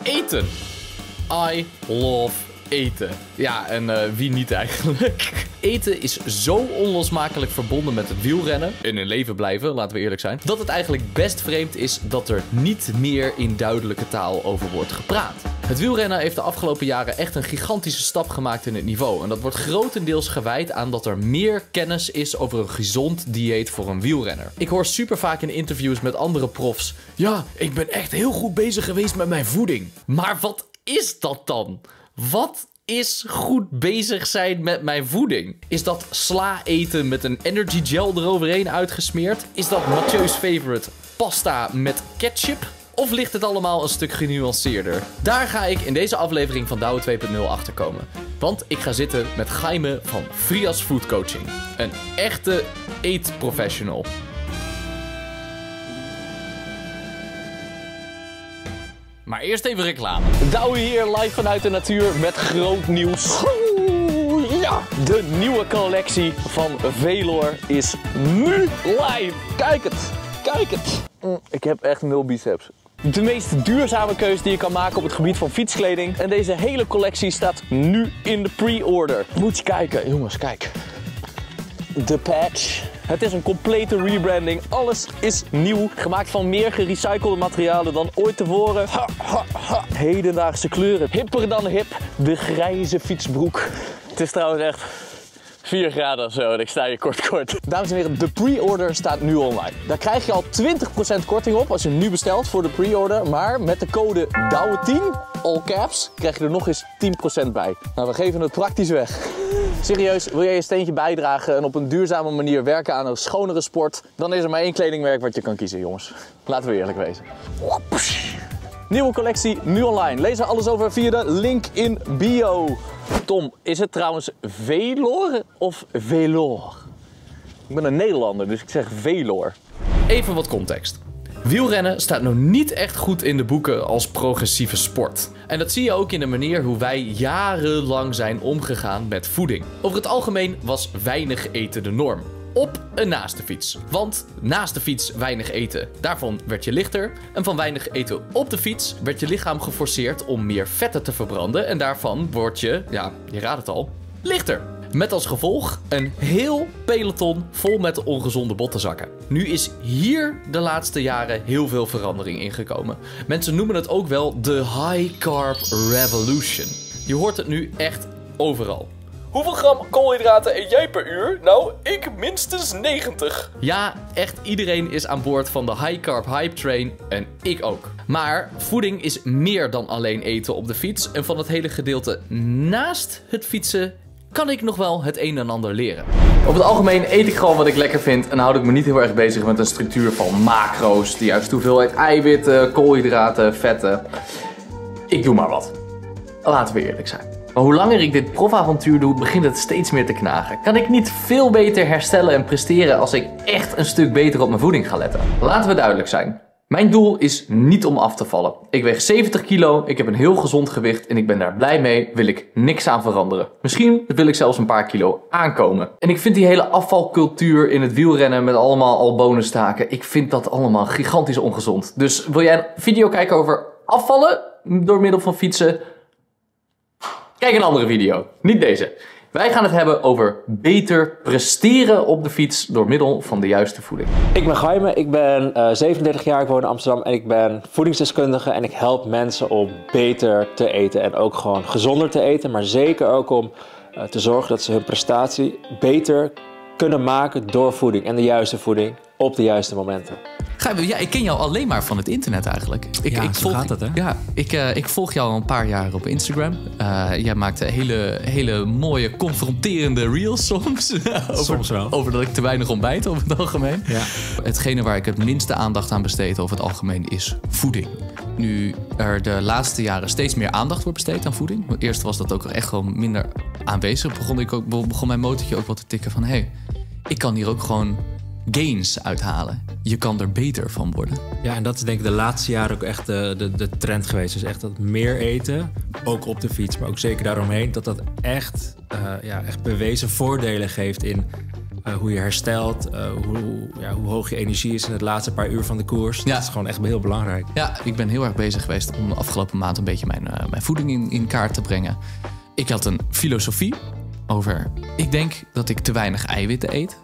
eten. I love eten. Ja, en wie niet eigenlijk? Eten is zo onlosmakelijk verbonden met het wielrennen en in leven blijven, laten we eerlijk zijn, dat het eigenlijk best vreemd is dat er niet meer in duidelijke taal over wordt gepraat. Het wielrennen heeft de afgelopen jaren echt een gigantische stap gemaakt in het niveau. En dat wordt grotendeels gewijd aan dat er meer kennis is over een gezond dieet voor een wielrenner. Ik hoor super vaak in interviews met andere profs: ja, ik ben echt heel goed bezig geweest met mijn voeding. Maar wat is dat dan? Wat is goed bezig zijn met mijn voeding? Is dat sla eten met een energy gel eroverheen uitgesmeerd? Is dat Mathieu's favorite pasta met ketchup? Of ligt het allemaal een stuk genuanceerder? Daar ga ik in deze aflevering van Douwe 2.0 achterkomen. Want ik ga zitten met Jaime van Frias Food Coaching. Een echte eetprofessional. Maar eerst even reclame. Douwe hier live vanuit de natuur met groot nieuws. Ja, de nieuwe collectie van Velour is nu live. Kijk het, kijk het. Ik heb echt 0 biceps. De meest duurzame keuze die je kan maken op het gebied van fietskleding. En deze hele collectie staat nu in de pre-order. Moet je kijken, jongens, kijk. De patch. Het is een complete rebranding. Alles is nieuw. Gemaakt van meer gerecyclede materialen dan ooit tevoren. Ha, ha, ha. Hedendaagse kleuren. Hipper dan hip. De grijze fietsbroek. Het is trouwens echt 4 graden of zo en ik sta hier kort. Dames en heren, de pre-order staat nu online. Daar krijg je al 20% korting op als je nu bestelt voor de pre-order. Maar met de code DOUWE10, all caps, krijg je er nog eens 10% bij. Nou, we geven het praktisch weg. Serieus, wil jij je steentje bijdragen en op een duurzame manier werken aan een schonere sport? Dan is er maar 1 kledingmerk wat je kan kiezen, jongens. Laten we eerlijk wezen. Nieuwe collectie, nu online. Lees er alles over via de link in bio. Tom, is het trouwens Velour of Velour? Ik ben een Nederlander, dus ik zeg Velour. Even wat context. Wielrennen staat nog niet echt goed in de boeken als progressieve sport. En dat zie je ook in de manier hoe wij jarenlang zijn omgegaan met voeding. Over het algemeen was weinig eten de norm. Op en naast de fiets. Want naast de fiets weinig eten, daarvan werd je lichter. En van weinig eten op de fiets werd je lichaam geforceerd om meer vetten te verbranden. En daarvan word je, ja, je raadt het al, lichter. Met als gevolg een heel peloton vol met ongezonde bottenzakken. Nu is hier de laatste jaren heel veel verandering ingekomen. Mensen noemen het ook wel de High Carb Revolution. Je hoort het nu echt overal. Hoeveel gram koolhydraten eet jij per uur? Nou, ik minstens 90. Ja, echt iedereen is aan boord van de high carb hype train en ik ook. Maar voeding is meer dan alleen eten op de fiets. En van het hele gedeelte naast het fietsen kan ik nog wel het een en ander leren. Over het algemeen eet ik gewoon wat ik lekker vind en houd ik me niet heel erg bezig met een structuur van macro's. De juiste hoeveelheid eiwitten, koolhydraten, vetten. Ik doe maar wat. Laten we eerlijk zijn. Maar hoe langer ik dit profavontuur doe, begint het steeds meer te knagen. Kan ik niet veel beter herstellen en presteren als ik echt een stuk beter op mijn voeding ga letten? Laten we duidelijk zijn. Mijn doel is niet om af te vallen. Ik weeg 70 kilo, ik heb een heel gezond gewicht en ik ben daar blij mee, wil ik niks aan veranderen. Misschien wil ik zelfs een paar kilo aankomen. En ik vind die hele afvalcultuur in het wielrennen met allemaal al bonustaken, ik vind dat allemaal gigantisch ongezond. Dus wil jij een video kijken over afvallen door middel van fietsen? Kijk een andere video, niet deze. Wij gaan het hebben over beter presteren op de fiets door middel van de juiste voeding. Ik ben Jaime, ik ben 37 jaar, ik woon in Amsterdam en ik ben voedingsdeskundige en ik help mensen om beter te eten en ook gewoon gezonder te eten, maar zeker ook om te zorgen dat ze hun prestatie beter kunnen maken door voeding en de juiste voeding op de juiste momenten. Ja, ik ken jou alleen maar van het internet eigenlijk. Zo gaat het, hè? Ja, ik volg jou al een paar jaar op Instagram. Jij maakt hele mooie, confronterende reels soms. Soms wel. Over dat ik te weinig ontbijt over het algemeen. Ja. Hetgene waar ik het minste aandacht aan besteed over het algemeen is voeding. Nu er de laatste jaren steeds meer aandacht wordt besteed aan voeding. Eerst was dat ook echt gewoon minder aanwezig. Begon mijn motortje ook wel te tikken van... hey, ik kan hier ook gewoon gains uithalen. Je kan er beter van worden. Ja, en dat is denk ik de laatste jaren ook echt de trend geweest. Dus echt dat meer eten, ook op de fiets, maar ook zeker daaromheen, dat echt bewezen voordelen geeft in hoe je herstelt, hoe hoog je energie is in het laatste paar uur van de koers. Ja. Dat is gewoon echt heel belangrijk. Ja, ik ben heel erg bezig geweest om de afgelopen maand een beetje mijn voeding in kaart te brengen. Ik had een filosofie over... Ik denk dat ik te weinig eiwitten eet.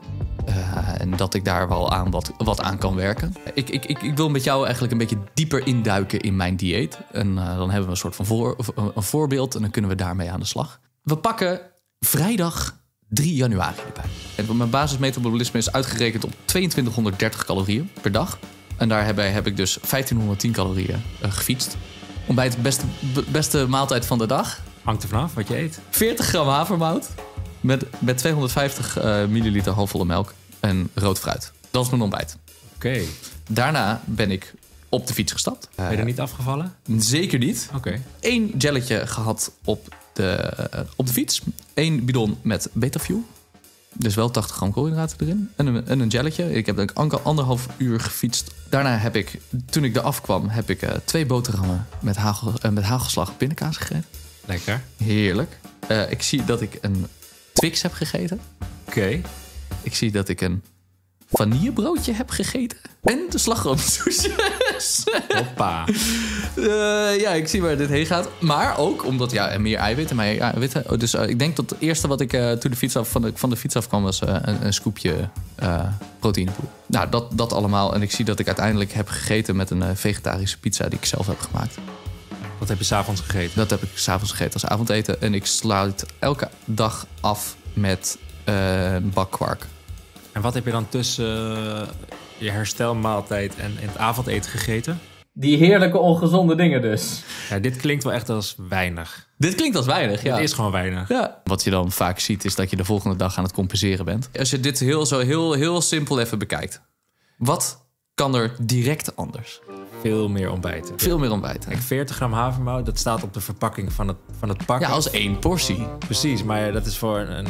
En dat ik daar wel aan wat aan kan werken. Ik wil met jou eigenlijk een beetje dieper induiken in mijn dieet. En dan hebben we een soort van een voorbeeld en dan kunnen we daarmee aan de slag. We pakken vrijdag 3 januari erbij. En mijn basismetabolisme is uitgerekend op 2230 calorieën per dag. En daar heb ik dus 1510 calorieën gefietst. Ontbijt beste maaltijd van de dag. Hangt er vanaf wat je eet. 40 gram havermout met 250 milliliter halfvolle melk en rood fruit. Dat is mijn ontbijt. Oké. Daarna ben ik op de fiets gestapt. Ben je er niet afgevallen? Zeker niet. Oké. 1 jelletje gehad op de fiets. 1 bidon met Betafuel. Dus wel 80 gram koolhydraten erin. En een jelletje. Ik heb denk ik 1,5 uur gefietst. Daarna heb ik, toen ik eraf kwam, 2 boterhammen met hagelslag pindakaas gegeten. Lekker. Heerlijk. Ik zie dat ik een Twix heb gegeten. Oké. Ik zie dat ik een vanillebroodje heb gegeten. En de slagroomsoesjes. Hoppa. Ja, ik zie waar dit heen gaat. Maar ook omdat, meer eiwitten. Dus ik denk dat het eerste wat ik toen van de fiets afkwam was een scoopje proteïnepoeder. Nou, dat allemaal. En ik zie dat ik uiteindelijk heb gegeten met een vegetarische pizza die ik zelf heb gemaakt. Wat heb je 's avonds gegeten? Dat heb ik 's avonds gegeten als avondeten. En ik sluit elke dag af met een bak kwark. En wat heb je dan tussen je herstelmaaltijd en het avondeten gegeten? Die heerlijke ongezonde dingen dus. Ja, dit klinkt wel echt als weinig. Dit klinkt als weinig, ja. Het is gewoon weinig. Ja. Wat je dan vaak ziet is dat je de volgende dag aan het compenseren bent. Als je dit heel simpel even bekijkt. Wat kan er direct anders? Veel meer ontbijten. Veel meer ontbijten. Kijk, 40 gram havermout, dat staat op de verpakking van het pak. Ja, als 1 portie. Precies, maar dat is voor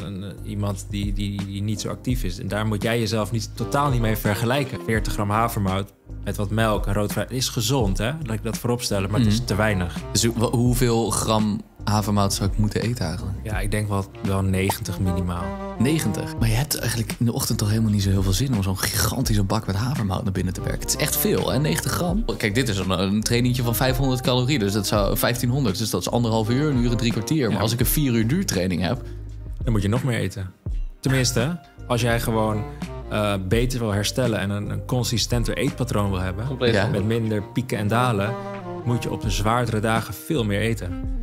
iemand die niet zo actief is. En daar moet jij jezelf totaal niet mee vergelijken. 40 gram havermout met wat melk en rood fruit is gezond, hè? Laat ik dat vooropstellen, maar het is te weinig. Dus hoeveel gram havermout zou ik moeten eten eigenlijk? Ja, ik denk wel 90 minimaal. 90. Maar je hebt eigenlijk in de ochtend toch helemaal niet zo heel veel zin om zo'n gigantische bak met havermout naar binnen te werken. Het is echt veel, hè? 90 gram. Kijk, dit is een trainingetje van 500 calorieën, dus dat zou 1500. Dus dat is 1,5 uur, 1 uur en 3 kwartier. Maar als ik een 4 uur duurtraining heb... Dan moet je nog meer eten. Tenminste, als jij gewoon beter wil herstellen en een consistenter eetpatroon wil hebben, met minder pieken en dalen, moet je op de zwaardere dagen veel meer eten.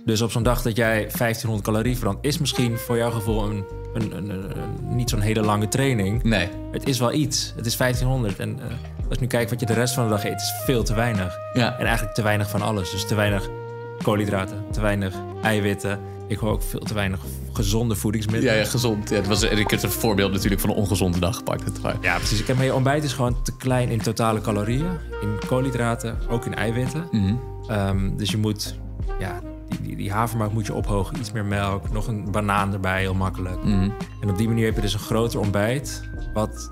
Dus op zo'n dag dat jij 1500 calorieën verbrandt, is misschien voor jouw gevoel een niet zo'n hele lange training. Nee. Het is wel iets. Het is 1500. En als je nu kijkt wat je de rest van de dag eet, is veel te weinig. Ja. En eigenlijk te weinig van alles. Dus te weinig koolhydraten, te weinig eiwitten. Ik hoor ook veel te weinig gezonde voedingsmiddelen. Ja, gezond. Ja, ik heb het voorbeeld natuurlijk van een ongezonde dag gepakt. Ja, precies. Maar je ontbijt is gewoon te klein in totale calorieën. In koolhydraten, ook in eiwitten. Mm-hmm. Dus je moet... Ja, die havermout moet je ophogen. Iets meer melk, nog een banaan erbij, heel makkelijk. Mm-hmm. En op die manier heb je dus een groter ontbijt... wat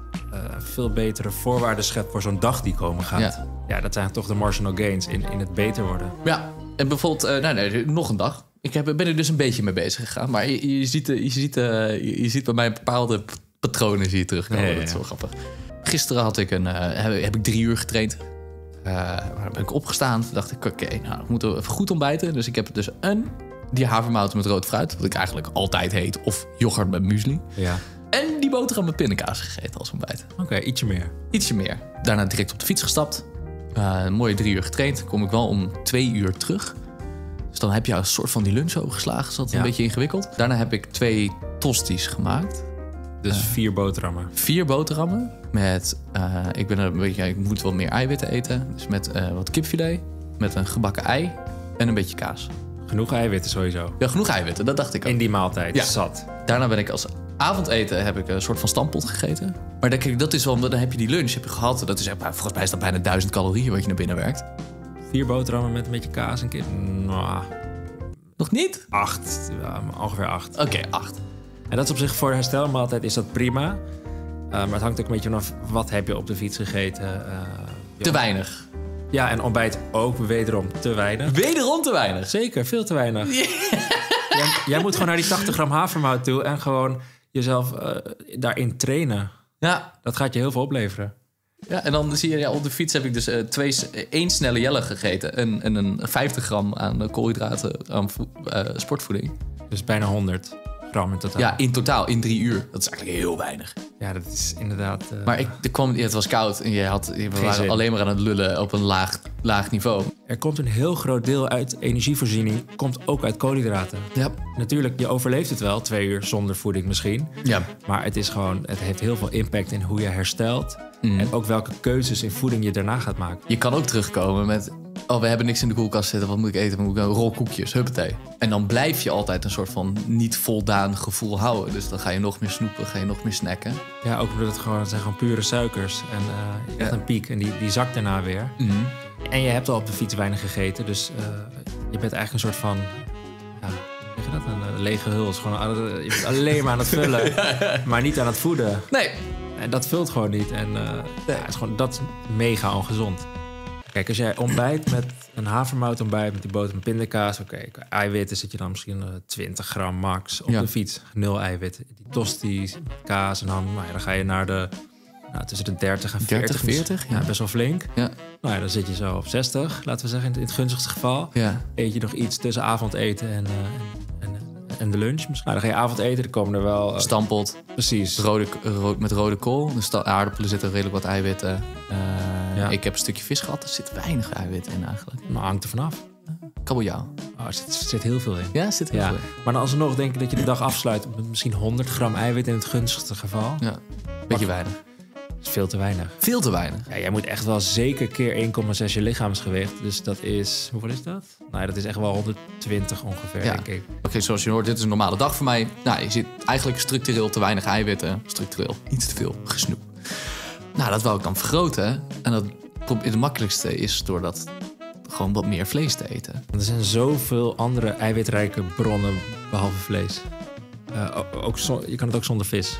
veel betere voorwaarden schept voor zo'n dag die komen gaat. Ja, dat zijn toch de marginal gains in het beter worden. Ja, en bijvoorbeeld... nog een dag. Ik ben er dus een beetje mee bezig gegaan. Maar je ziet bij mij bepaalde patronen zie je terugkomen. Ja. Dat is wel grappig. Gisteren heb ik 3 uur getraind. Maar ben ik opgestaan. Toen dacht ik, oké, we moeten even goed ontbijten. Dus ik heb dus die havermout met rood fruit. Wat ik eigenlijk altijd heet. Of yoghurt met muesli. Ja. En die boterham met pindakaas gegeten als ontbijt. Oké, ietsje meer. Ietsje meer. Daarna direct op de fiets gestapt. Een mooie 3 uur getraind. Kom ik wel om 2 uur terug. Dus dan heb je een soort van die lunch overgeslagen. Dus dat is een beetje ingewikkeld. Daarna heb ik 2 tosties gemaakt. Dus 4 boterhammen. 4 boterhammen. Met, ik moet wel meer eiwitten eten. Dus met wat kipfilet. Met een gebakken ei. En een beetje kaas. Genoeg eiwitten sowieso. Ja, genoeg eiwitten. Dat dacht ik ook. In die maaltijd. Ja. Zat. Daarna ben ik als avondeten heb ik een soort van stampot gegeten. Maar dat is wel omdat dan heb je die lunch heb je gehad. Dat is, volgens mij is dat bijna 1000 calorieën wat je naar binnen werkt. 4 boterhammen met een beetje kaas en kip. Nou, nog niet? 8. Ja, ongeveer 8. Oké, 8. En dat is op zich voor herstelmaaltijd is dat prima. Maar het hangt ook een beetje vanaf wat heb je op de fiets gegeten. Te weinig. Ja, en ontbijt ook wederom te weinig. Wederom te weinig? Zeker, veel te weinig. Jij moet gewoon naar die 80 gram havermout toe en gewoon jezelf daarin trainen. Ja. Dat gaat je heel veel opleveren. Ja, en dan zie je, op de fiets heb ik dus 1 snelle jelle gegeten. En een 50 gram aan koolhydraten aan sportvoeding. Dus bijna 100 gram in totaal. Ja, in totaal, in 3 uur. Dat is eigenlijk heel weinig. Ja, dat is inderdaad... Maar het was koud en we waren alleen maar aan het lullen op een laag niveau. Er komt een heel groot deel uit energievoorziening, komt ook uit koolhydraten. Ja. Natuurlijk, je overleeft het wel, 2 uur zonder voeding misschien. Ja. Maar het heeft heel veel impact in hoe je herstelt. En ook welke keuzes in voeding je daarna gaat maken. Je kan ook terugkomen met... we hebben niks in de koelkast zitten. Wat moet ik eten? Moet ik een rol koekjes? Huppatee. En dan blijf je altijd een soort van niet voldaan gevoel houden. Dus dan ga je nog meer snoepen, ga je nog meer snacken. Ja, ook omdat het zijn gewoon pure suikers. En je krijgt een piek en die zakt daarna weer. Mm-hmm. En je hebt al op de fiets weinig gegeten. Dus je bent eigenlijk een soort van... hoe zeg je dat? Een lege huls. Je bent alleen maar aan het vullen. Maar niet aan het voeden. Nee. En dat vult gewoon niet. En het is gewoon, dat is mega ongezond. Kijk, als jij ontbijt met een havermout ontbijt met die boter en pindakaas, qua eiwitten zit je dan misschien 20 gram max op de fiets. 0 eiwit. Die tosties, kaas en dan ga je naar de tussen de 30 en 40. 40? Ja, best wel flink. Ja. Nou ja, dan zit je zo op 60, laten we zeggen, in het gunstigste geval. Ja. Eet je nog iets tussen avondeten en de lunch misschien. Nou, dan ga je avondeten, dan komen er wel... Stampot. Precies. Met rode kool. Dus aardappelen zitten redelijk wat eiwitten. Ja. Ik heb een stukje vis gehad. Er zit weinig eiwitten in eigenlijk. Nou, hangt er vanaf. Kabeljauw. Er zit heel veel in. Ja, er zit heel veel in. Maar dan alsnog denk ik dat je de dag afsluit met misschien 100 gram eiwit in het gunstigste geval. Ja, beetje weinig. Dat is veel te weinig. Veel te weinig. Ja, jij moet echt wel zeker keer 1,6 je lichaamsgewicht. Dus dat is... Hoeveel is dat? Nou, dat is echt wel 120 ongeveer, denk ik. Oké, zoals je hoort, dit is een normale dag voor mij. Nou, je zit eigenlijk structureel te weinig eiwitten. Structureel iets te veel gesnoep. Nou, dat wou ik dan vergroten. En het makkelijkste is door dat gewoon wat meer vlees te eten. Er zijn zoveel andere eiwitrijke bronnen behalve vlees. Je kan het ook zonder vis.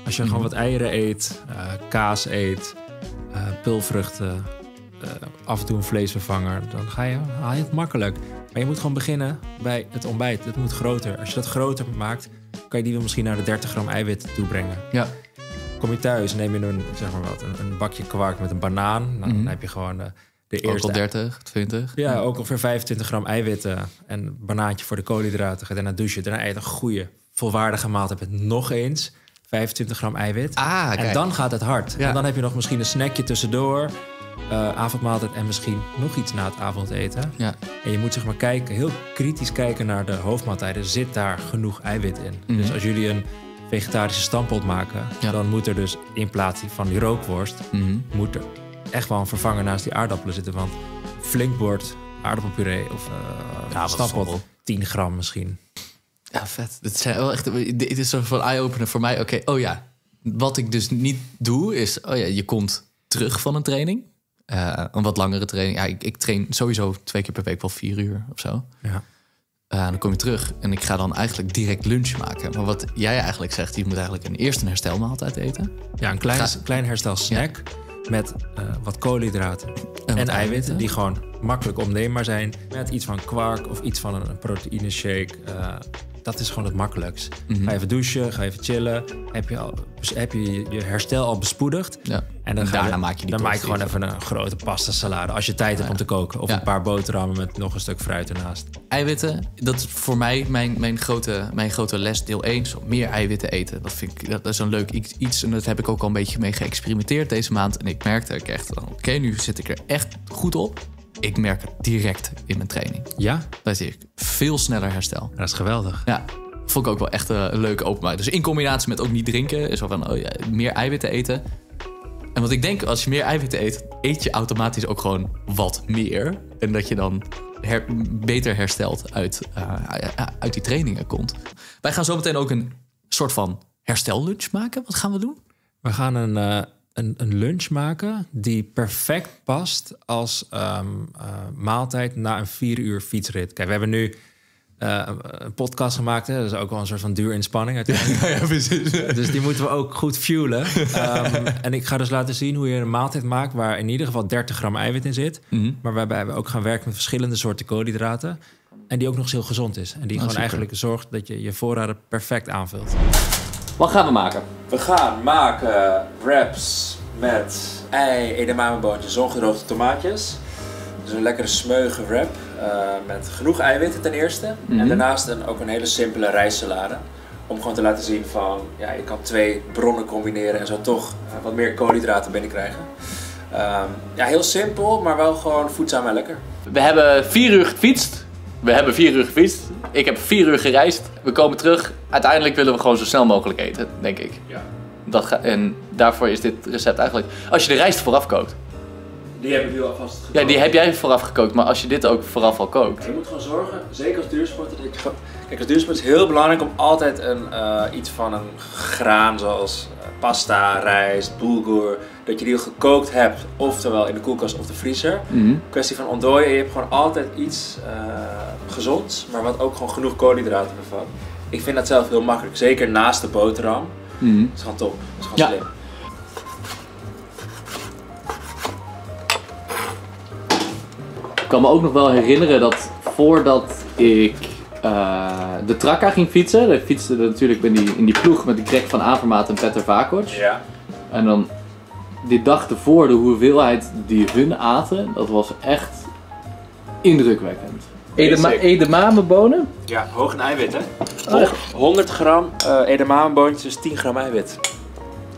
Als je gewoon wat eieren eet, kaas eet, pulvruchten, af en toe een vleesvervanger, dan haal je het makkelijk. Maar je moet gewoon beginnen bij het ontbijt. Het moet groter. Als je dat groter maakt, kan je die wel misschien naar de 30 gram eiwit toebrengen. Ja. Kom je thuis, neem je een bakje kwark met een banaan. Nou, dan heb je gewoon de eerste... Ook al 30, 20? Ja, ook ongeveer 25 gram eiwitten. En een banaantje voor de koolhydraten. Ga daarna douchen. Daarna eet een goede, volwaardige maaltijd met nog eens 25 gram eiwit. En dan gaat het hard. Ja. En dan heb je nog misschien een snackje tussendoor. Avondmaaltijd en misschien nog iets na het avondeten. Ja. En je moet heel kritisch kijken naar de hoofdmaaltijden. Zit daar genoeg eiwit in? Mm-hmm. Dus als jullie een vegetarische stampot maken, dan moet er dus in plaats van die rookworst, moet er echt wel een vervanger naast die aardappelen zitten. Want flink bord aardappelpuree of stampot 10 gram misschien. Ja, vet. Dit is zo van eye-opener voor mij. Oké, wat ik dus niet doe is, je komt terug van een training. Een wat langere training. Ja, ik train sowieso 2 keer per week wel 4 uur of zo. Ja. Dan kom je terug en ik ga dan eigenlijk direct lunch maken. Maar wat jij eigenlijk zegt, je moet eigenlijk eerst een herstelmaaltijd eten. Ja, een klein herstelsnack met wat koolhydraten en eiwitten die gewoon makkelijk opneembaar zijn. Met iets van kwark of iets van een proteïne shake. Dat is gewoon het makkelijkst. Mm-hmm. Ga even douchen, ga even chillen. Heb je je herstel al bespoedigd. Ja. En daarna maak je gewoon even een grote pasta salade. Als je tijd hebt om te koken. Of een paar boterhammen met nog een stuk fruit ernaast. Eiwitten, dat is voor mij mijn grote les deel 1. Zo meer eiwitten eten. Dat is een leuk iets. En dat heb ik ook al een beetje mee geëxperimenteerd deze maand. En ik merkte oké, nu zit ik er echt goed op. Ik merk het direct in mijn training. Ja? Dat zie ik veel sneller herstel. Dat is geweldig. Ja, vond ik ook wel echt een leuke openbaar. Dus in combinatie met ook niet drinken, is zo van meer eiwitten eten. En wat ik denk, als je meer eiwitten eet, eet je automatisch ook gewoon wat meer. En dat je dan beter hersteld uit die trainingen komt. Wij gaan zo meteen ook een soort van herstellunch maken. Wat gaan we doen? We gaan een lunch maken die perfect past als maaltijd na een 4 uur fietsrit. Kijk, we hebben nu een podcast gemaakt. Hè? Dat is ook wel een soort van duur inspanning uiteindelijk. Ja, precies. Dus die moeten we ook goed fuelen. En ik ga dus laten zien hoe je een maaltijd maakt waar in ieder geval 30 gram eiwit in zit. Mm-hmm. Maar waarbij we ook gaan werken met verschillende soorten koolhydraten. En die ook nog eens heel gezond is. En die gewoon eigenlijk zorgt dat je voorraden perfect aanvult. Wat gaan we maken? We gaan maken wraps met ei, edamameboontjes, zongedroogde tomaatjes. Dus een lekkere smeuige wrap met genoeg eiwitten ten eerste. En daarnaast ook een hele simpele rijstsalade. Om gewoon te laten zien van, ja, je kan 2 bronnen combineren en zo toch wat meer koolhydraten binnenkrijgen. Ja, heel simpel, maar wel gewoon voedzaam en lekker. We hebben 4 uur gefietst. Ik heb 4 uur gereisd. We komen terug. Uiteindelijk willen we gewoon zo snel mogelijk eten, denk ik. Ja. En daarvoor is dit recept eigenlijk... Als je de rijst vooraf kookt. Die heb ik nu alvast gekookt. Ja, die heb jij vooraf gekookt. Maar als je dit ook vooraf al kookt. Je moet gewoon zorgen, zeker als duursporter, dat je... Kijk, als duursporter is het heel belangrijk om altijd iets van een graan zoals pasta, rijst, bulgur, dat je die al gekookt hebt, oftewel in de koelkast of de vriezer. Kwestie van ontdooien en je hebt gewoon altijd iets gezonds, maar wat ook gewoon genoeg koolhydraten bevat. Ik vind dat zelf heel makkelijk, zeker naast de boterham. Dat is gewoon top, dat is gewoon slim. Ik kan me ook nog wel herinneren dat voordat ik de Trakka ging fietsen. Ik fietste natuurlijk in die ploeg met de Greg van Avermaat en Petter Vakoc. Ja. En dan die dag ervoor, de hoeveelheid die hun aten, dat was echt indrukwekkend. Edamamebonen? Ja, hoog in eiwit hè. 100 gram edamameboontjes, dus 10 gram eiwit.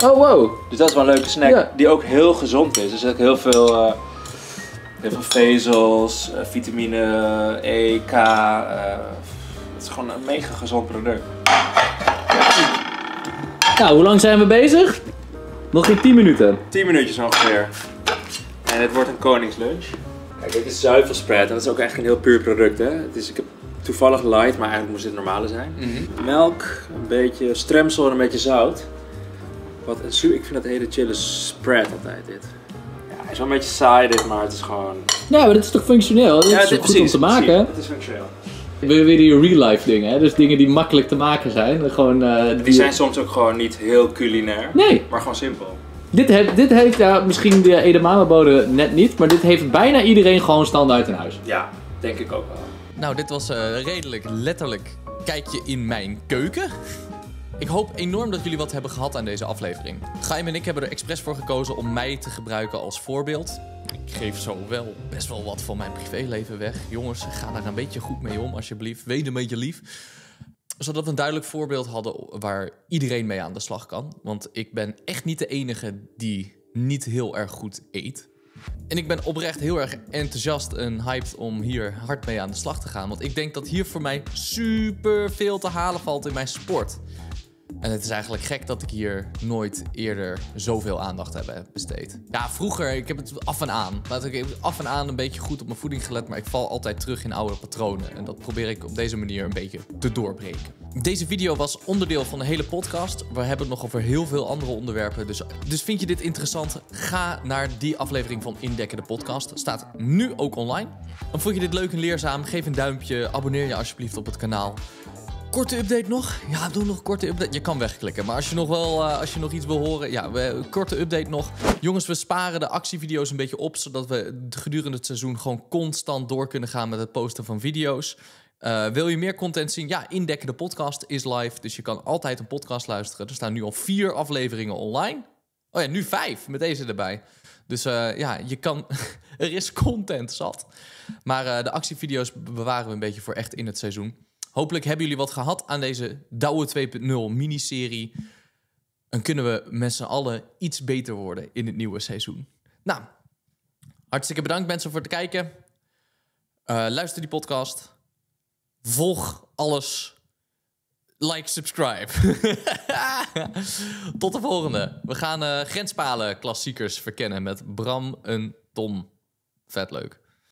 Oh wow. Dus dat is wel een leuke snack, die ook heel gezond is. Dus ook heel veel vezels, vitamine E, K. Het is gewoon een mega gezond product. Nou, hoe lang zijn we bezig? Nog geen 10 minuten. 10 minuutjes ongeveer. En het wordt een koningslunch. Kijk, dit is zuivelspread en dat is ook echt een heel puur product. Hè? Ik heb toevallig light, maar eigenlijk moest dit normale zijn. Melk, een beetje stremsel en een beetje zout. Ik vind dat een hele chille spread altijd dit. Ja, hij is wel een beetje saai dit, maar het is gewoon... Ja, maar dit is toch functioneel? Dit is goed om te maken. Het is functioneel. Weer die real life dingen, hè? Dus dingen die makkelijk te maken zijn. Gewoon, die zijn soms ook gewoon niet heel culinair, maar gewoon simpel. Dit heeft misschien de edamamebonen net niet, maar dit heeft bijna iedereen gewoon standaard in huis. Ja, denk ik ook wel. Nou, dit was redelijk letterlijk kijkje in mijn keuken. Ik hoop enorm dat jullie wat hebben gehad aan deze aflevering. Chaim en ik hebben er expres voor gekozen om mij te gebruiken als voorbeeld. Ik geef zo wel best wel wat van mijn privéleven weg. Jongens, ga daar een beetje goed mee om alsjeblieft. Wees een beetje lief. Zodat we een duidelijk voorbeeld hadden waar iedereen mee aan de slag kan. Want ik ben echt niet de enige die niet heel erg goed eet. En ik ben oprecht heel erg enthousiast en hyped om hier hard mee aan de slag te gaan. Want ik denk dat hier voor mij super veel te halen valt in mijn sport. En het is eigenlijk gek dat ik hier nooit eerder zoveel aandacht heb besteed. Ja, vroeger, ik heb het af en aan. Ik heb af en aan een beetje goed op mijn voeding gelet, maar ik val altijd terug in oude patronen. En dat probeer ik op deze manier een beetje te doorbreken. Deze video was onderdeel van de hele podcast. We hebben het nog over heel veel andere onderwerpen. Dus vind je dit interessant? Ga naar die aflevering van Indekken de podcast. Staat nu ook online. En vond je dit leuk en leerzaam? Geef een duimpje. Abonneer je alsjeblieft op het kanaal. Korte update nog? Ja, doe nog een korte update. Je kan wegklikken, maar als je nog iets wil horen... Ja, korte update nog. Jongens, we sparen de actievideo's een beetje op... zodat we gedurende het seizoen gewoon constant door kunnen gaan... met het posten van video's. Wil je meer content zien? Ja, Indekken de podcast is live. Dus je kan altijd een podcast luisteren. Er staan nu al 4 afleveringen online. Oh ja, nu 5 met deze erbij. Dus ja, je kan... er is content zat. Maar de actievideo's bewaren we een beetje voor echt in het seizoen. Hopelijk hebben jullie wat gehad aan deze Douwe 2.0 miniserie. En kunnen we met z'n allen iets beter worden in het nieuwe seizoen. Nou, hartstikke bedankt mensen voor het kijken. Luister die podcast. Volg alles. Like, subscribe. Tot de volgende. We gaan grenspalen klassiekers verkennen met Bram en Tom. Vet leuk.